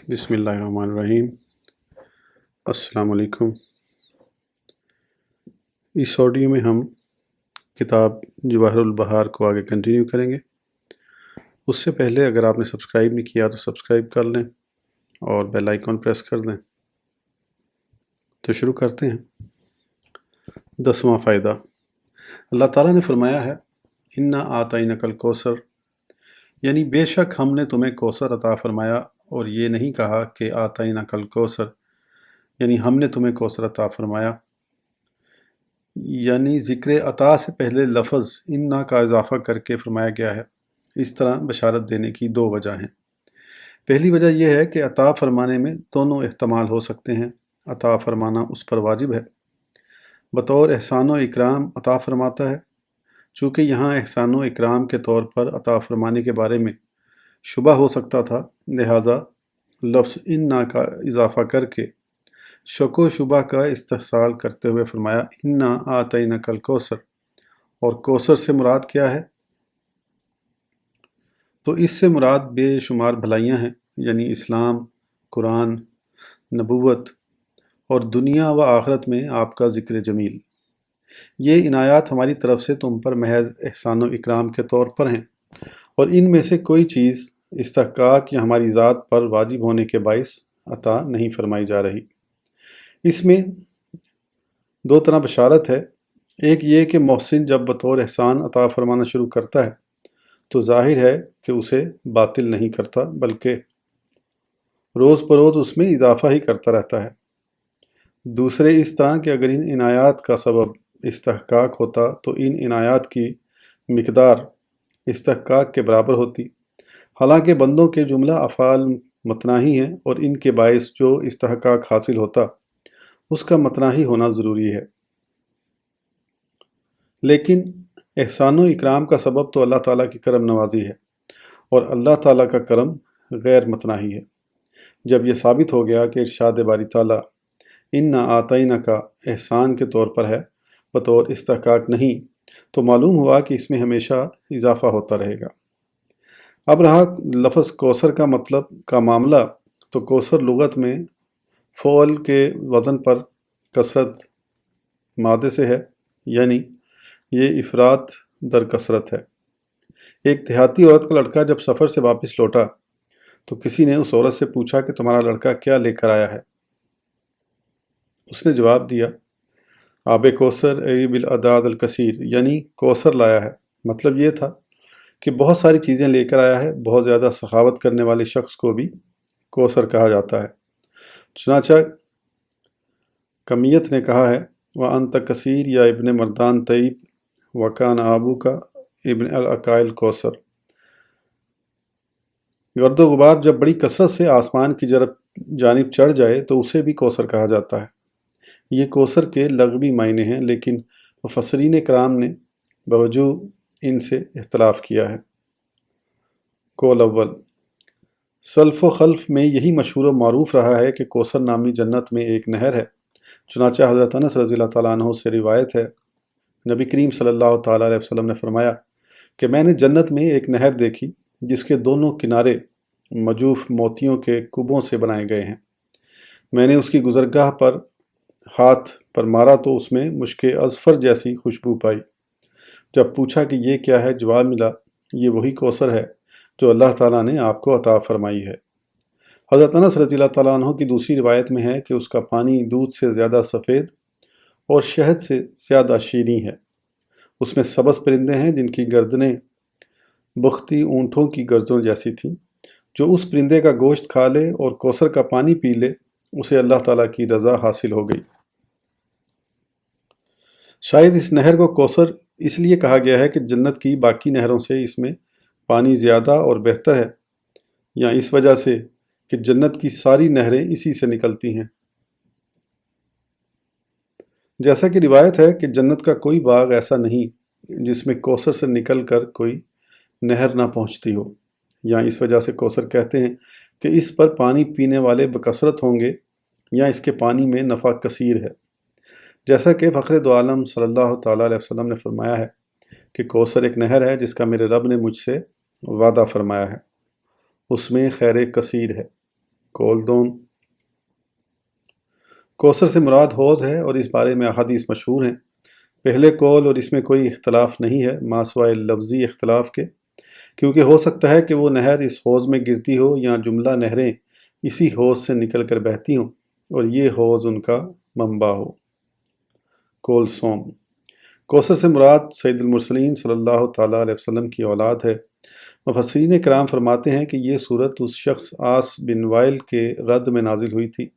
بسم اللہ الرحمن الرحیم۔ السلام علیکم۔ اس آڈیو میں ہم کتاب جواہر البحار کو آگے کنٹینیو کریں گے۔ اس سے پہلے اگر آپ نے سبسکرائب نہیں کیا تو سبسکرائب کر لیں اور بیل آئیکن پریس کر دیں۔ تو شروع کرتے ہیں۔ 10واں فائدہ، اللہ تعالیٰ نے فرمایا ہے انا اعطیناک الکوثر، یعنی بے شک ہم نے تمہیں کوثر عطا فرمایا، اور یہ نہیں کہا کہ اعطیناک الکوثر یعنی ہم نے تمہیں کوثر عطا فرمایا، یعنی ذکر عطا سے پہلے لفظ انا کا اضافہ کر کے فرمایا گیا ہے۔ اس طرح بشارت دینے کی دو وجہ ہیں۔ پہلی وجہ یہ ہے کہ عطا فرمانے میں دونوں احتمال ہو سکتے ہیں۔ عطا فرمانا اس پر واجب ہے، بطور احسان و اکرام عطا فرماتا ہے۔ چونکہ یہاں احسان و اکرام کے طور پر عطا فرمانے کے بارے میں شبہ ہو سکتا تھا، لہٰذا لفظ انا کا اضافہ کر کے شک و شبہ کا استحصال کرتے ہوئے فرمایا انا اعطیناک الکوثر، اور کوثر سے مراد کیا ہے؟ تو اس سے مراد بے شمار بھلائیاں ہیں، یعنی اسلام، قرآن، نبوت اور دنیا و آخرت میں آپ کا ذکر جمیل۔ یہ عنایات ہماری طرف سے تم پر محض احسان و اکرام کے طور پر ہیں، اور ان میں سے کوئی چیز استحقاق یا ہماری ذات پر واجب ہونے کے باعث عطا نہیں فرمائی جا رہی۔ اس میں دو طرح بشارت ہے۔ ایک یہ کہ محسن جب بطور احسان عطا فرمانا شروع کرتا ہے تو ظاہر ہے کہ اسے باطل نہیں کرتا، بلکہ روز بروز اس میں اضافہ ہی کرتا رہتا ہے۔ دوسرے اس طرح کہ اگر ان عنایات کا سبب استحقاق ہوتا تو ان عنایات کی مقدار استحقاق کے برابر ہوتی، حالانکہ بندوں کے جملہ افعال متناہی ہیں اور ان کے باعث جو استحقاق حاصل ہوتا اس کا متناہی ہونا ضروری ہے۔ لیکن احسان و اکرام کا سبب تو اللہ تعالیٰ کی کرم نوازی ہے، اور اللہ تعالیٰ کا کرم غیر متناہی ہے۔ جب یہ ثابت ہو گیا کہ ارشاد باری تعالیٰ انا اعطیناک کا احسان کے طور پر ہے، بطور استحقاق نہیں، تو معلوم ہوا کہ اس میں ہمیشہ اضافہ ہوتا رہے گا۔ اب رہا لفظ کوثر کا مطلب کا معاملہ، تو کوثر لغت میں فعل کے وزن پر کثرت مادے سے ہے، یعنی یہ افراط در کثرت ہے۔ ایک دیہاتی عورت کا لڑکا جب سفر سے واپس لوٹا تو کسی نے اس عورت سے پوچھا کہ تمہارا لڑکا کیا لے کر آیا ہے؟ اس نے جواب دیا آب کوثر ای بالاعداد الکثیر، یعنی کوثر لایا ہے۔ مطلب یہ تھا کہ بہت ساری چیزیں لے کر آیا ہے۔ بہت زیادہ سخاوت کرنے والے شخص کو بھی کوثر کہا جاتا ہے۔ چنانچہ کمیت نے کہا ہے وَأَنْتَ کثیر یا ابن مردان طیب وَكَانَ أَبُوكَ ابن العقائل کوثر۔ گرد و غبار جب بڑی کثرت سے آسمان کی جانب چڑھ جائے تو اسے بھی کوثر کہا جاتا ہے۔ یہ کوثر کے لغوی معنی ہیں، لیکن مفسرین کرام نے بوجہ ان سے اختلاف کیا ہے۔ قول اول، سلف و خلف میں یہی مشہور و معروف رہا ہے کہ کوثر نامی جنت میں ایک نہر ہے۔ چنانچہ حضرت انس رضی اللہ تعالیٰ عنہ سے روایت ہے، نبی کریم صلی اللہ تعالیٰ علیہ وسلم نے فرمایا کہ میں نے جنت میں ایک نہر دیکھی جس کے دونوں کنارے مجوف موتیوں کے کبوں سے بنائے گئے ہیں۔ میں نے اس کی گزرگاہ پر ہاتھ پر مارا تو اس میں مشک اذفر جیسی خوشبو پائی۔ جب پوچھا کہ یہ کیا ہے، جواب ملا یہ وہی کوثر ہے جو اللہ تعالیٰ نے آپ کو عطا فرمائی ہے۔ حضرت انس رضی اللہ تعالیٰ عنہ کی دوسری روایت میں ہے کہ اس کا پانی دودھ سے زیادہ سفید اور شہد سے زیادہ شیریں ہے۔ اس میں سبز پرندے ہیں جن کی گردنیں بختی اونٹوں کی گردنوں جیسی تھیں۔ جو اس پرندے کا گوشت کھا لے اور کوثر کا پانی پی لے اسے اللہ تعالیٰ کی رضا حاصل ہو گئی۔ شاید اس نہر کو کوثر اس لیے کہا گیا ہے کہ جنت کی باقی نہروں سے اس میں پانی زیادہ اور بہتر ہے، یا اس وجہ سے کہ جنت کی ساری نہریں اسی سے نکلتی ہیں۔ جیسا کہ روایت ہے کہ جنت کا کوئی باغ ایسا نہیں جس میں کوثر سے نکل کر کوئی نہر نہ پہنچتی ہو، یا اس وجہ سے کوثر کہتے ہیں کہ اس پر پانی پینے والے بکثرت ہوں گے، یا اس کے پانی میں نفع کثیر ہے۔ جیسا کہ فخر دو عالم صلی اللہ تعالیٰ علیہ وسلم نے فرمایا ہے کہ کوثر ایک نہر ہے جس کا میرے رب نے مجھ سے وعدہ فرمایا ہے، اس میں خیر کثیر ہے۔ قول دوم، کوثر سے مراد حوض ہے اور اس بارے میں احادیث مشہور ہیں۔ پہلے قول اور اس میں کوئی اختلاف نہیں ہے ما سوائے لفظی اختلاف کے، کیونکہ ہو سکتا ہے کہ وہ نہر اس حوض میں گرتی ہو یا جملہ نہریں اسی حوض سے نکل کر بہتی ہوں اور یہ حوض ان کا منبع ہو۔ قول سوم، کوثر سے مراد سید المرسلین صلی اللہ تعالیٰ علیہ وسلم کی اولاد ہے۔ مفسرین کرام فرماتے ہیں کہ یہ صورت اس شخص عاص بن وائل کے رد میں نازل ہوئی تھی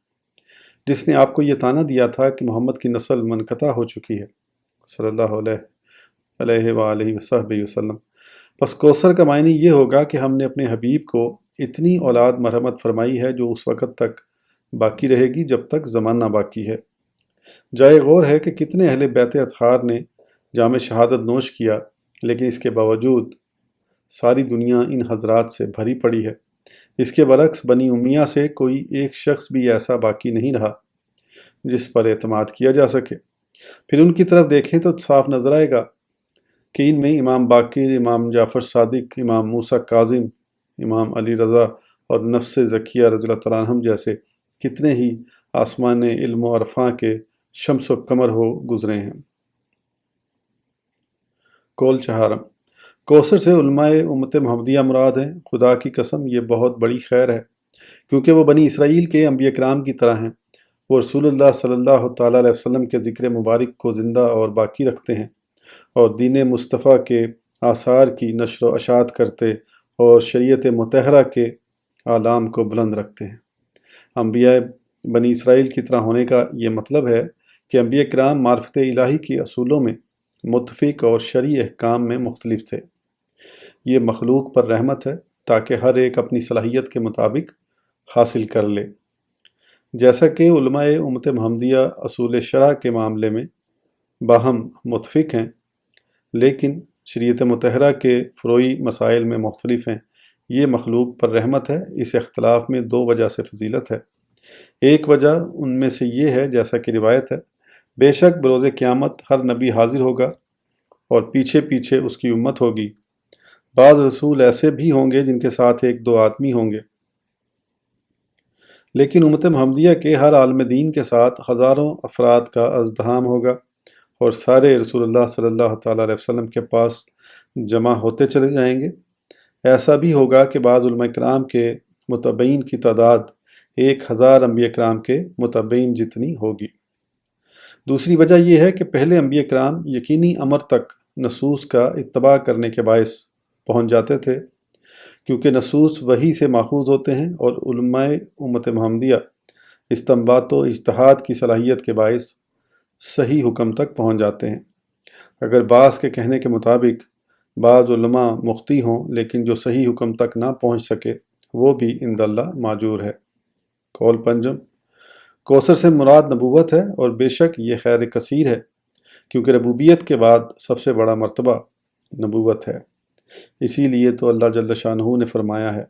جس نے آپ کو یہ طعنہ دیا تھا کہ محمد کی نسل منقطع ہو چکی ہے صلی اللہ علیہ وآلہ وصحبہ وسلم۔ پس کوثر کا معنی یہ ہوگا کہ ہم نے اپنے حبیب کو اتنی اولاد مرحمت فرمائی ہے جو اس وقت تک باقی رہے گی جب تک زمانہ باقی ہے۔ جائے غور ہے کہ کتنے اہل بیت اطہار نے جام شہادت نوش کیا، لیکن اس کے باوجود ساری دنیا ان حضرات سے بھری پڑی ہے۔ اس کے برعکس بنی امیہ سے کوئی ایک شخص بھی ایسا باقی نہیں رہا جس پر اعتماد کیا جا سکے۔ پھر ان کی طرف دیکھیں تو صاف نظر آئے گا کہ ان میں امام باقر، امام جعفر صادق، امام موسیٰ کاظم، امام علی رضا اور نفس زکیہ رضی اللہ تعالیٰ عنہم جیسے کتنے ہی آسمان علم و عرفاں کے شمس و قمر ہو گزرے ہیں۔ قول چہارم، کوثر سے علماء امت محمدیہ مراد ہیں۔ خدا کی قسم یہ بہت بڑی خیر ہے، کیونکہ وہ بنی اسرائیل کے انبیاء کرام کی طرح ہیں۔ وہ رسول اللہ صلی اللہ تعالیٰ علیہ وسلم کے ذکر مبارک کو زندہ اور باقی رکھتے ہیں اور دین مصطفیٰ کے آثار کی نشر و اشاعت کرتے اور شریعت مطہرہ کے اعلام کو بلند رکھتے ہیں۔ انبیاء بنی اسرائیل کی طرح ہونے کا یہ مطلب ہے کہ انبیاء کرام معرفت الہی کے اصولوں میں متفق اور شرعی احکام میں مختلف تھے۔ یہ مخلوق پر رحمت ہے تاکہ ہر ایک اپنی صلاحیت کے مطابق حاصل کر لے۔ جیسا کہ علماء امت محمدیہ اصول شرع کے معاملے میں باہم متفق ہیں، لیکن شریعت مطہرہ کے فروعی مسائل میں مختلف ہیں، یہ مخلوق پر رحمت ہے۔ اس اختلاف میں دو وجہ سے فضیلت ہے۔ ایک وجہ ان میں سے یہ ہے جیسا کہ روایت ہے، بے شک بروز قیامت ہر نبی حاضر ہوگا اور پیچھے پیچھے اس کی امت ہوگی۔ بعض رسول ایسے بھی ہوں گے جن کے ساتھ ایک دو آدمی ہوں گے، لیکن امت محمدیہ کے ہر عالم دین کے ساتھ ہزاروں افراد کا ازدحام ہوگا اور سارے رسول اللہ صلی اللہ تعالیٰ علیہ وسلم کے پاس جمع ہوتے چلے جائیں گے۔ ایسا بھی ہوگا کہ بعض علماء کرام کے متبعین کی تعداد 1000 انبیاء کرام کے متبعین جتنی ہوگی۔ دوسری وجہ یہ ہے کہ پہلے انبیاء کرام یقینی امر تک نصوص کا اتباع کرنے کے باعث پہنچ جاتے تھے، کیونکہ نصوص وحی سے ماخوذ ہوتے ہیں اور علماء امت محمدیہ استنباط و اجتہاد کی صلاحیت کے باعث صحیح حکم تک پہنچ جاتے ہیں۔ اگر بعض کے کہنے کے مطابق بعض علماء مخطی ہوں لیکن جو صحیح حکم تک نہ پہنچ سکے وہ بھی عند اللہ معجور ہے۔ قول پنجم، کوثر سے مراد نبوت ہے اور بے شک یہ خیر کثیر ہے، کیونکہ ربوبیت کے بعد سب سے بڑا مرتبہ نبوت ہے۔ اسی لیے تو اللہ جل شانہ نے فرمایا ہے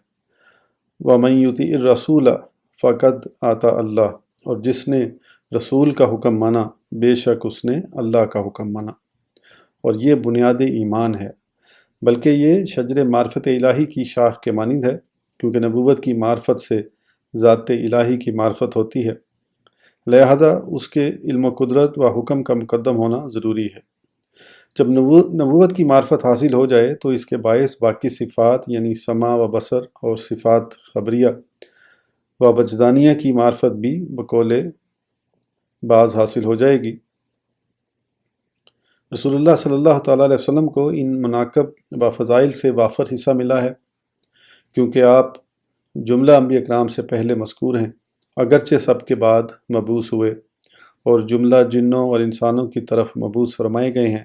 وَمَن يُطِعِ الرَّسُولَ فَقَدْ آطَاعَ اللَّهَ، اور جس نے رسول کا حکم مانا بے شک اس نے اللہ کا حکم مانا۔ اور یہ بنیاد ایمان ہے، بلکہ یہ شجر معرفت الہی کی شاخ کے مانند ہے، کیونکہ نبوت کی معرفت سے ذات الہی کی معرفت ہوتی ہے، لہذا اس کے علم و قدرت و حکم کا مقدم ہونا ضروری ہے۔ جب نبوت کی معرفت حاصل ہو جائے تو اس کے باعث باقی صفات یعنی سمع و بصر اور صفات خبریہ و وجدانیہ کی معرفت بھی بقول بعض حاصل ہو جائے گی۔ رسول اللہ صلی اللہ تعالیٰ علیہ وسلم کو ان مناقب و فضائل سے وافر حصہ ملا ہے، کیونکہ آپ جملہ انبیاء کرام سے پہلے مذکور ہیں، اگرچہ سب کے بعد مبعوث ہوئے اور جملہ جنوں اور انسانوں کی طرف مبعوث فرمائے گئے ہیں۔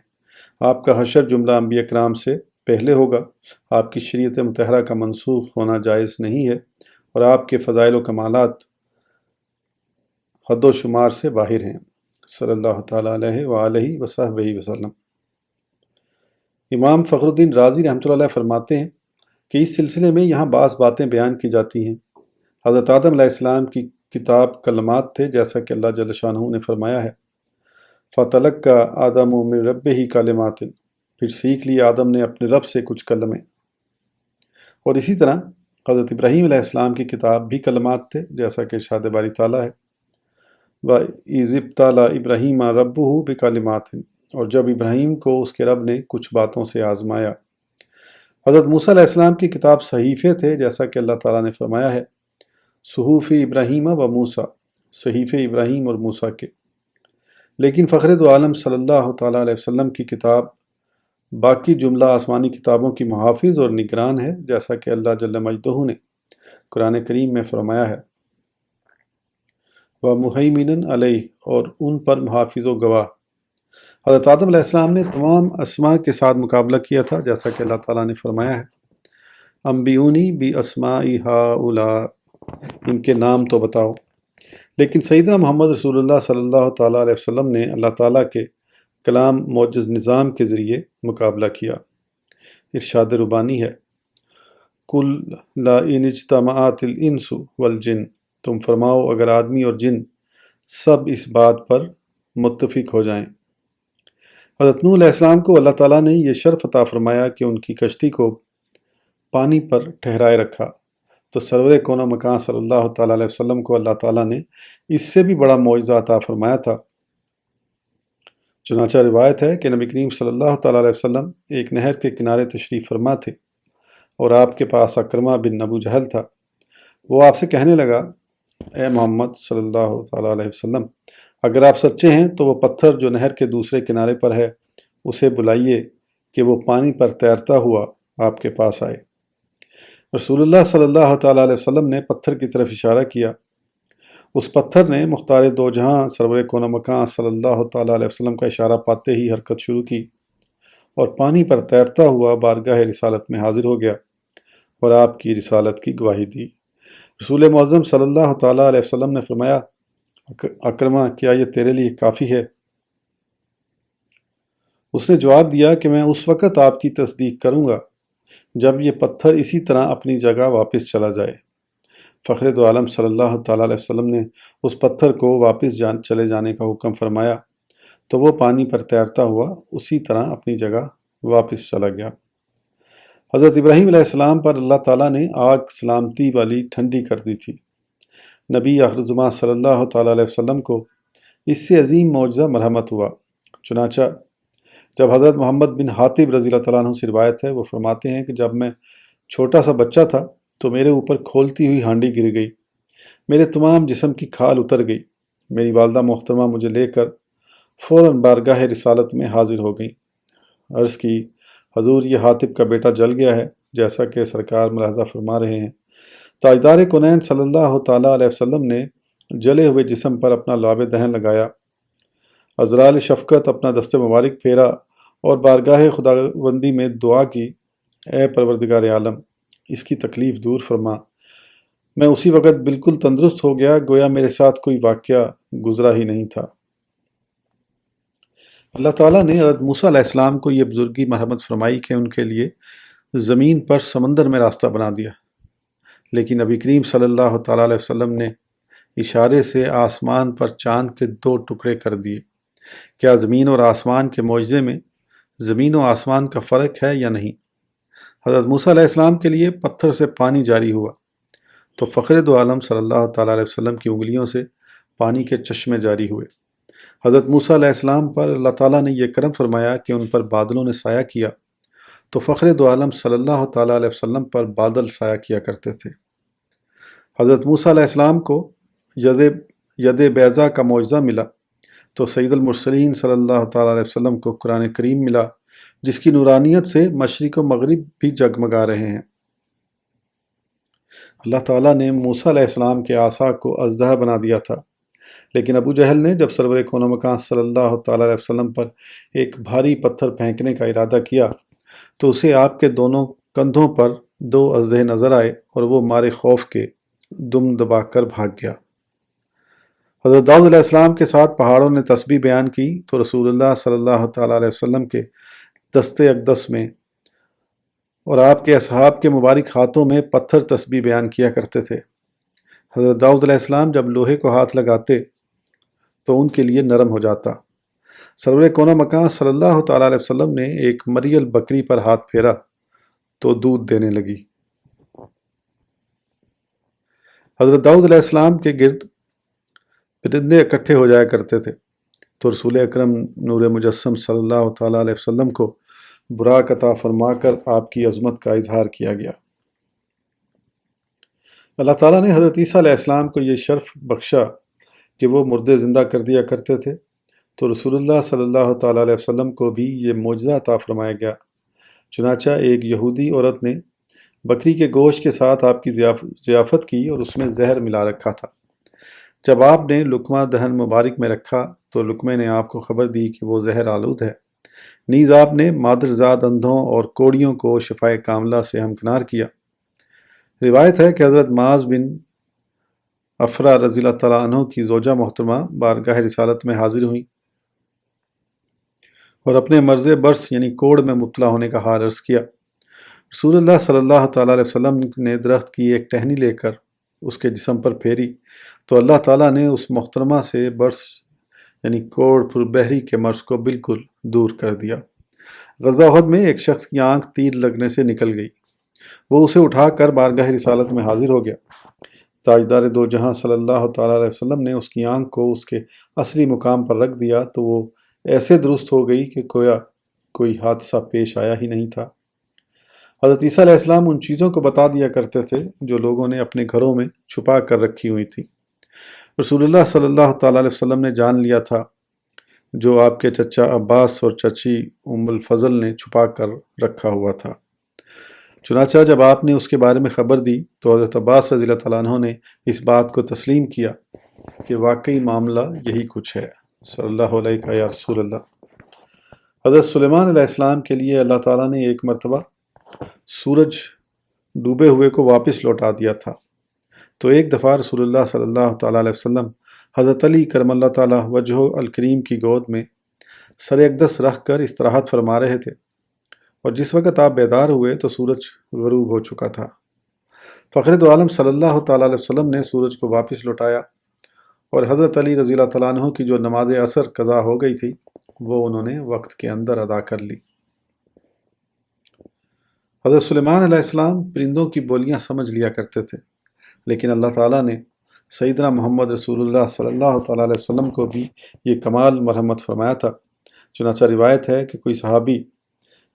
آپ کا حشر جملہ انبیاء کرام سے پہلے ہوگا۔ آپ کی شریعت مطہرہ کا منسوخ ہونا جائز نہیں ہے اور آپ کے فضائل و کمالات حد و شمار سے باہر ہیں، صلی اللہ تعالیٰ علیہ وآلہ وصحبہ وسلم۔ امام فخر الدین رازی رحمۃ اللہ علیہ فرماتے ہیں کہ اس سلسلے میں یہاں بعض باتیں بیان کی جاتی ہیں۔ حضرت آدم علیہ السلام کی کتاب کلمات تھے، جیسا کہ اللہ جل شانہ نے فرمایا ہے فَتَلَقَّىٰ آدَمُ مِن رَبِّهِ كَلِمَاتٍ، پھر سیکھ لی آدم نے اپنے رب سے کچھ کلمے۔ اور اسی طرح حضرت ابراہیم علیہ السلام کی کتاب بھی کلمات تھے، جیسا کہ ارشاد باری تعالیٰ ہے وَإِذِ ابْتَلَىٰ إِبْرَاهِيمَ رَبُّهُ بِكَلِمَاتٍ، اور جب ابراہیم کو اس کے رب نے کچھ باتوں سے آزمایا۔ حضرت موسیٰ علیہ السلام کی کتاب صحیفے تھے، جیسا کہ اللہ تعالیٰ نے فرمایا ہے صحف ابراہیم و موسیٰ، صحیفے ابراہیم اور موسیٰ کے۔ لیکن فخر دو عالم صلی اللہ تعالیٰ علیہ وسلم کی کتاب باقی جملہ آسمانی کتابوں کی محافظ اور نگران ہے، جیسا کہ اللہ جل مجدہ نے قرآن کریم میں فرمایا ہے وَمُہَيْمِنًا عَلَيْهِ، اور ان پر محافظ و گواہ۔ حضرت آدم علیہ السلام نے تمام اسماء کے ساتھ مقابلہ کیا تھا، جیسا کہ اللہ تعالیٰ نے فرمایا ہے انبئونی بِأَسْمَاءِ هَؤُلَاءِ، ان کے نام تو بتاؤ۔ لیکن سیدنا محمد رسول اللہ صلی اللہ تعالیٰ علیہ وسلم نے اللہ تعالیٰ کے کلام معجز نظام کے ذریعے مقابلہ کیا۔ ارشاد ربانی ہے کل لا ان اجتمعت الانس والجن، تم فرماؤ اگر آدمی اور جن سب اس بات پر متفق ہو جائیں۔ حضرت نوح علیہ السلام کو اللہ تعالیٰ نے یہ شرف عطا فرمایا کہ ان کی کشتی کو پانی پر ٹھہرائے رکھا، تو سرور کون و مکان صلی اللہ تعالیٰ علیہ وسلم کو اللہ تعالیٰ نے اس سے بھی بڑا معجزہ عطا فرمایا تھا۔ چنانچہ روایت ہے کہ نبی کریم صلی اللہ تعالیٰ علیہ وسلم ایک نہر کے کنارے تشریف فرما تھے اور آپ کے پاس اکرمہ بن ابو جہل تھا۔ وہ آپ سے کہنے لگا اے محمد صلی اللہ تعالیٰ علیہ وسلم، اگر آپ سچے ہیں تو وہ پتھر جو نہر کے دوسرے کنارے پر ہے اسے بلائیے کہ وہ پانی پر تیرتا ہوا آپ کے پاس آئے۔ رسول اللہ صلی اللہ تعالیٰ علیہ وسلم نے پتھر کی طرف اشارہ کیا۔ اس پتھر نے مختار دو جہاں سرور کون و مکان صلی اللہ تعالیٰ علیہ وسلم کا اشارہ پاتے ہی حرکت شروع کی اور پانی پر تیرتا ہوا بارگاہ رسالت میں حاضر ہو گیا اور آپ کی رسالت کی گواہی دی۔ رسول معظم صلی اللہ تعالیٰ علیہ وسلم نے فرمایا اکرمہ، کیا یہ تیرے لیے کافی ہے؟ اس نے جواب دیا کہ میں اس وقت آپ کی تصدیق کروں گا جب یہ پتھر اسی طرح اپنی جگہ واپس چلا جائے۔ فخر دو عالم صلی اللہ تعالیٰ علیہ وسلم نے اس پتھر کو واپس چلے جانے کا حکم فرمایا تو وہ پانی پر تیرتا ہوا اسی طرح اپنی جگہ واپس چلا گیا۔ حضرت ابراہیم علیہ السلام پر اللہ تعالیٰ نے آگ سلامتی والی ٹھنڈی کر دی تھی۔ نبی آخر زماں صلی اللہ تعالیٰ علیہ وسلم کو اس سے عظیم معجزہ مرحمت ہوا۔ چنانچہ جب حضرت محمد بن حاتب رضی اللہ تعالیٰ عنہ سے روایت ہے، وہ فرماتے ہیں کہ جب میں چھوٹا سا بچہ تھا تو میرے اوپر کھولتی ہوئی ہانڈی گر گئی، میرے تمام جسم کی کھال اتر گئی۔ میری والدہ محترمہ مجھے لے کر فوراً بارگاہ رسالت میں حاضر ہو گئیں۔ عرض کی حضور یہ حاتب کا بیٹا جل گیا ہے، جیسا کہ سرکار ملاحظہ فرما رہے ہیں۔ تاجدار کونین صلی اللہ تعالیٰ علیہ وسلم نے جلے ہوئے جسم پر اپنا لعاب دہن لگایا، عذرائل شفقت اپنا دست مبارک پھیرا اور بارگاہ خداوندی میں دعا کی اے پروردگار عالم، اس کی تکلیف دور فرما۔ میں اسی وقت بالکل تندرست ہو گیا، گویا میرے ساتھ کوئی واقعہ گزرا ہی نہیں تھا۔ اللہ تعالیٰ نے حضرت موسیٰ علیہ السلام کو یہ بزرگی مرحمت فرمائی کہ ان کے لیے زمین پر سمندر میں راستہ بنا دیا، لیکن نبی کریم صلی اللہ تعالیٰ علیہ وسلم نے اشارے سے آسمان پر چاند کے 2 ٹکڑے کر دیے۔ کیا زمین اور آسمان کے معجزے میں زمین و آسمان کا فرق ہے یا نہیں؟ حضرت موسیٰ علیہ السلام کے لیے پتھر سے پانی جاری ہوا تو فخر دو عالم صلی اللہ تعالیٰ علیہ وسلم کی انگلیوں سے پانی کے چشمے جاری ہوئے۔ حضرت موسیٰ علیہ السلام پر اللہ تعالیٰ نے یہ کرم فرمایا کہ ان پر بادلوں نے سایہ کیا تو فخر دو عالم صلی اللہ تعالیٰ علیہ وسلم پر بادل سایہ کیا کرتے تھے۔ حضرت موسیٰ علیہ السلام کو ید بیضا کا معجزہ ملا تو سید المرسلین صلی اللہ تعالیٰ علیہ وسلم کو قرآن کریم ملا، جس کی نورانیت سے مشرق و مغرب بھی جگمگا رہے ہیں۔ اللہ تعالیٰ نے موسیٰ علیہ السلام کے عصا کو اژدہا بنا دیا تھا، لیکن ابو جہل نے جب سرور کون و مکان صلی اللہ تعالیٰ علیہ وسلم پر ایک بھاری پتھر پھینکنے کا ارادہ کیا تو اسے آپ کے دونوں کندھوں پر 2 اژدہے نظر آئے اور وہ مارے خوف کے دم دبا کر بھاگ گیا۔ حضرت داؤد علیہ السلام کے ساتھ پہاڑوں نے تسبیح بیان کی تو رسول اللہ صلی اللہ تعالیٰ علیہ وسلم کے دست اقدس میں اور آپ کے اصحاب کے مبارک ہاتھوں میں پتھر تسبیح بیان کیا کرتے تھے۔ حضرت داؤد علیہ السلام جب لوہے کو ہاتھ لگاتے تو ان کے لیے نرم ہو جاتا۔ سرور کون و مکان صلی اللہ تعالیٰ علیہ وسلم نے ایک مریل بکری پر ہاتھ پھیرا تو دودھ دینے لگی۔ حضرت داؤد علیہ السلام کے گرد پرندے اکٹھے ہو جایا کرتے تھے تو رسول اکرم نور مجسم صلی اللہ تعالیٰ علیہ وسلم کو براق عطا فرما کر آپ کی عظمت کا اظہار کیا گیا۔ اللہ تعالیٰ نے حضرت عیسیٰ علیہ السلام کو یہ شرف بخشا کہ وہ مردے زندہ کر دیا کرتے تھے، تو رسول اللہ صلی اللہ تعالیٰ علیہ وسلم کو بھی یہ معجزہ عطا فرمایا گیا۔ چنانچہ ایک یہودی عورت نے بکری کے گوشت کے ساتھ آپ کی ضیافت کی اور اس میں زہر ملا رکھا تھا۔ جب آپ نے لقمہ دہن مبارک میں رکھا تو لقمے نے آپ کو خبر دی کہ وہ زہر آلود ہے۔ نیز آپ نے مادرزاد اندھوں اور کوڑیوں کو شفائے کاملہ سے ہمکنار کیا۔ روایت ہے کہ حضرت معاذ بن افرا رضی اللہ تعالیٰ عنہ کی زوجہ محترمہ بارگاہ رسالت میں حاضر ہوئیں اور اپنے مرض برس یعنی کوڑ میں مبتلا ہونے کا حال عرض کیا۔ رسول اللہ صلی اللہ تعالیٰ علیہ وسلم نے درخت کی ایک ٹہنی لے کر اس کے جسم پر پھیری تو اللہ تعالیٰ نے اس محترمہ سے برس یعنی کوڑ پر بحری کے مرض کو بالکل دور کر دیا۔ غزوہ احد میں ایک شخص کی آنکھ تیر لگنے سے نکل گئی، وہ اسے اٹھا کر بارگاہ رسالت میں حاضر ہو گیا۔ تاجدار دو جہاں صلی اللہ تعالیٰ علیہ وسلم نے اس کی آنکھ کو اس کے اصلی مقام پر رکھ دیا تو وہ ایسے درست ہو گئی کہ گویا کوئی حادثہ پیش آیا ہی نہیں تھا۔ حضرت عیسیٰ علیہ السلام ان چیزوں کو بتا دیا کرتے تھے جو لوگوں نے اپنے گھروں میں چھپا کر رکھی ہوئی تھی۔ رسول اللہ صلی اللہ تعالیٰ علیہ وسلم نے جان لیا تھا جو آپ کے چچا عباس اور چچی ام الفضل نے چھپا کر رکھا ہوا تھا۔ چنانچہ جب آپ نے اس کے بارے میں خبر دی تو حضرت عباس رضی اللہ تعالیٰ عنہ نے اس بات کو تسلیم کیا کہ واقعی معاملہ یہی کچھ ہے۔ صلی اللہ علیہ یا رسول اللہ۔ حضرت سلیمان علیہ السلام کے لیے اللہ تعالیٰ نے ایک مرتبہ سورج ڈوبے ہوئے کو واپس لوٹا دیا تھا، تو ایک دفعہ رسول اللہ صلی اللہ تعالیٰ علیہ وسلم حضرت علی کرم اللہ تعالیٰ وجہ الکریم کی گود میں سر اقدس رکھ کر استراحت فرما رہے تھے، اور جس وقت آپ بیدار ہوئے تو سورج غروب ہو چکا تھا۔ فخر دو عالم صلی اللہ تعالیٰ علیہ وسلم نے سورج کو واپس لوٹایا اور حضرت علی رضی اللہ تعالیٰ عنہ کی جو نماز عصر قضا ہو گئی تھی وہ انہوں نے وقت کے اندر ادا کر لی۔ حضرت سلیمان علیہ السلام پرندوں کی بولیاں سمجھ لیا کرتے تھے، لیکن اللہ تعالیٰ نے سیدنا محمد رسول اللہ صلی اللہ تعالیٰ علیہ وسلم کو بھی یہ کمال مرحمت فرمایا تھا۔ چنانچہ روایت ہے کہ کوئی صحابی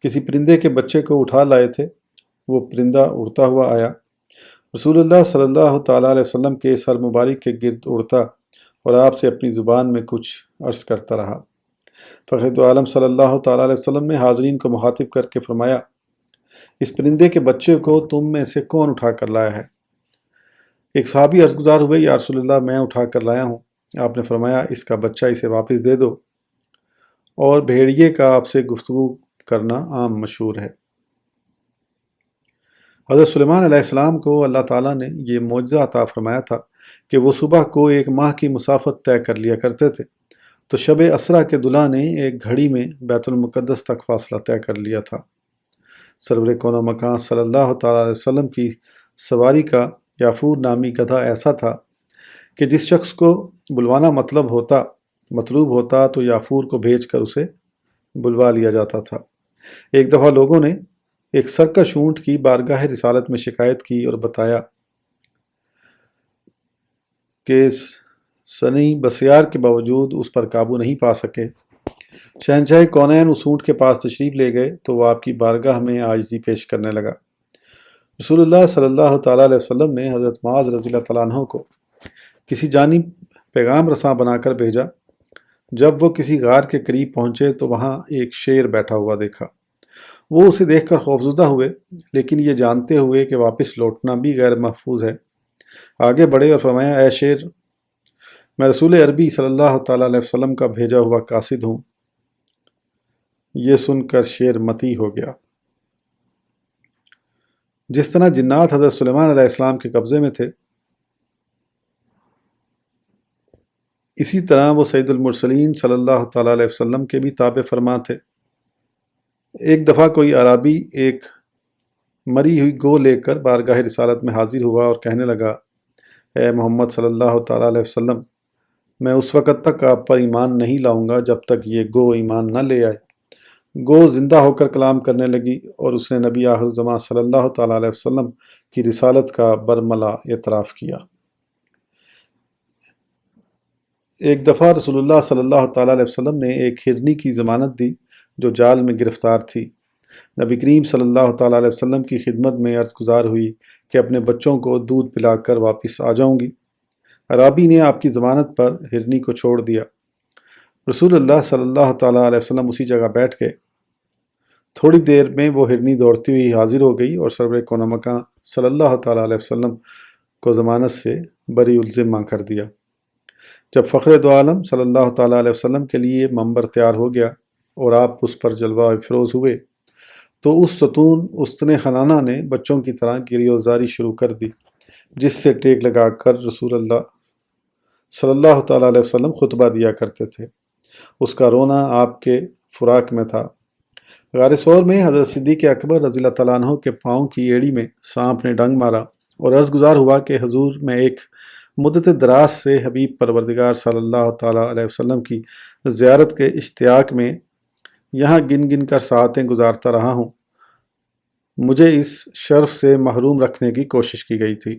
کسی پرندے کے بچے کو اٹھا لائے تھے، وہ پرندہ اڑتا ہوا آیا، رسول اللہ صلی اللہ تعالیٰ علیہ وسلم کے سر مبارک کے گرد اڑتا اور آپ سے اپنی زبان میں کچھ عرض کرتا رہا۔ فخر دو عالم صلی اللہ تعالیٰ علیہ وسلم نے حاضرین کو مخاطب کر کے فرمایا، اس پرندے کے بچے کو تم میں سے کون اٹھا کر لایا ہے؟ ایک صحابی عرض گزار ہوئے، یا رسول اللہ میں اٹھا کر لایا ہوں۔ آپ نے فرمایا، اس کا بچہ اسے واپس دے دو۔ اور بھیڑیے کا آپ سے گفتگو کرنا عام مشہور ہے۔ حضرت سلیمان علیہ السلام کو اللہ تعالیٰ نے یہ معجزہ عطا فرمایا تھا کہ وہ صبح کو 1 ماہ کی مسافت طے کر لیا کرتے تھے، تو شب اسرا کے دلہا نے ایک گھڑی میں بیت المقدس تک فاصلہ طے کر لیا تھا۔ سرور کون و مکان صلی اللہ تعالیٰ علیہ وسلم کی سواری کا یافور نامی گدھا ایسا تھا کہ جس شخص کو بلوانا مطلوب ہوتا تو یافور کو بھیج کر اسے بلوا لیا جاتا تھا۔ ایک دفعہ لوگوں نے ایک سرکش اونٹ کی بارگاہ رسالت میں شکایت کی اور بتایا کہ سنی بسیار کے باوجود اس پر قابو نہیں پا سکے۔ شہنشاہ کونین اس اونٹ کے پاس تشریف لے گئے تو وہ آپ کی بارگاہ میں عاجزی پیش کرنے لگا۔ رسول اللہ صلی اللہ تعالیٰ علیہ وسلم نے حضرت معاذ رضی اللہ تعالیٰ عنہ کو کسی جانب پیغام رساں بنا کر بھیجا۔ جب وہ کسی غار کے قریب پہنچے تو وہاں ایک شیر بیٹھا ہوا دیکھا۔ وہ اسے دیکھ کر خوفزدہ ہوئے، لیکن یہ جانتے ہوئے کہ واپس لوٹنا بھی غیر محفوظ ہے، آگے بڑھے اور فرمایا، اے شیر، میں رسول عربی صلی اللہ تعالیٰ علیہ وسلم کا بھیجا ہوا قاصد ہوں۔ یہ سن کر شیر متی ہو گیا۔ جس طرح جنات حضرت سلیمان علیہ السلام کے قبضے میں تھے، اسی طرح وہ سید المرسلین صلی اللہ تعالیٰ علیہ وسلم کے بھی تابع فرما تھے۔ ایک دفعہ کوئی عرابی ایک مری ہوئی گو لے کر بارگاہ رسالت میں حاضر ہوا اور کہنے لگا، اے محمد صلی اللہ تعالیٰ علیہ وسلم، میں اس وقت تک آپ پر ایمان نہیں لاؤں گا جب تک یہ گو ایمان نہ لے آئے۔ گو زندہ ہو کر کلام کرنے لگی اور اس نے نبی آخر الزماں صلی اللہ تعالیٰ علیہ وسلم کی رسالت کا برملا اعتراف کیا۔ ایک دفعہ رسول اللہ صلی اللہ تعالیٰ علیہ وسلم نے ایک ہرنی کی ضمانت دی جو جال میں گرفتار تھی۔ نبی کریم صلی اللہ تعالیٰ علیہ وسلم کی خدمت میں عرض گزار ہوئی کہ اپنے بچوں کو دودھ پلا کر واپس آ جاؤں گی۔ عرابی نے آپ کی ضمانت پر ہرنی کو چھوڑ دیا۔ رسول اللہ صلی اللہ تعالیٰ علیہ وسلم اسی جگہ بیٹھ گئے۔ تھوڑی دیر میں وہ ہرنی دوڑتی ہوئی حاضر ہو گئی اور سرور کون مکان صلی اللہ تعالیٰ علیہ وسلم کو ضمانت سے بری الذمہ کر دیا۔ جب فخر دو عالم صلی اللہ تعالیٰ علیہ وسلم کے لیے منبر تیار ہو گیا اور آپ اس پر جلوہ افروز ہوئے تو اس ستون استن خنانہ نے بچوں کی طرح گری وزاری شروع کر دی، جس سے ٹیک لگا کر رسول اللہ صلی اللہ تعالیٰ علیہ وسلم خطبہ دیا کرتے تھے۔ اس کا رونا آپ کے فراق میں تھا۔ غار ثور میں حضرت صدیق اکبر رضی اللہ تعالیٰ عنہ کے پاؤں کی ایڑی میں سانپ نے ڈنگ مارا اور عرض گزار ہوا کہ حضور میں ایک مدت دراز سے حبیب پروردگار صلی اللہ تعالیٰ علیہ وسلم کی زیارت کے اشتیاق میں یہاں گن گن کر ساعتیں گزارتا رہا ہوں۔ مجھے اس شرف سے محروم رکھنے کی کوشش کی گئی تھی۔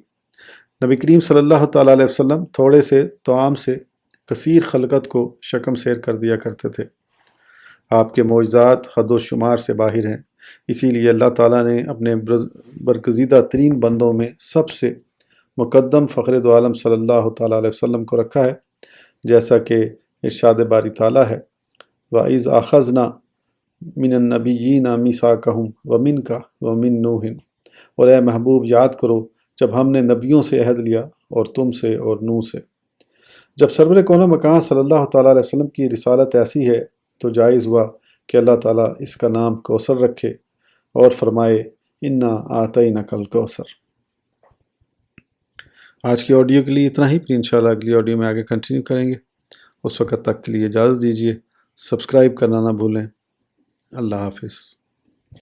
نبی کریم صلی اللہ تعالیٰ علیہ وسلم تھوڑے سے طعام سے کثیر خلقت کو شکم سیر کر دیا کرتے تھے۔ آپ کے معجزات حد و شمار سے باہر ہیں، اسی لیے اللہ تعالیٰ نے اپنے برگزیدہ ترین بندوں میں سب سے مقدم فخر دو عالم صلی اللہ تعالیٰ علیہ وسلم کو رکھا ہے، جیسا کہ ارشاد باری تعالیٰ ہے وَإِذْ أَخَذْنَا مِنَ النَّبِيِّينَ مِيثَاقَهُمْ وَمِنْكَ وَمِن نُوحٍ، اور اے محبوب یاد کرو جب ہم نے نبیوں سے عہد لیا اور تم سے اور نوح سے۔ جب سرور کون مکان صلی اللہ تعالیٰ علیہ وسلم کی رسالت ایسی ہے تو جائز ہوا کہ اللہ تعالیٰ اس کا نام کوثر رکھے اور فرمائے انا آتینک الکوثر۔ آج کی آڈیو کے لیے اتنا ہی، پھر انشاءاللہ اگلی آڈیو میں آگے کنٹینیو کریں گے۔ اس وقت تک کے لیے اجازت دیجیے، سبسکرائب کرنا نہ بھولیں۔ اللہ حافظ۔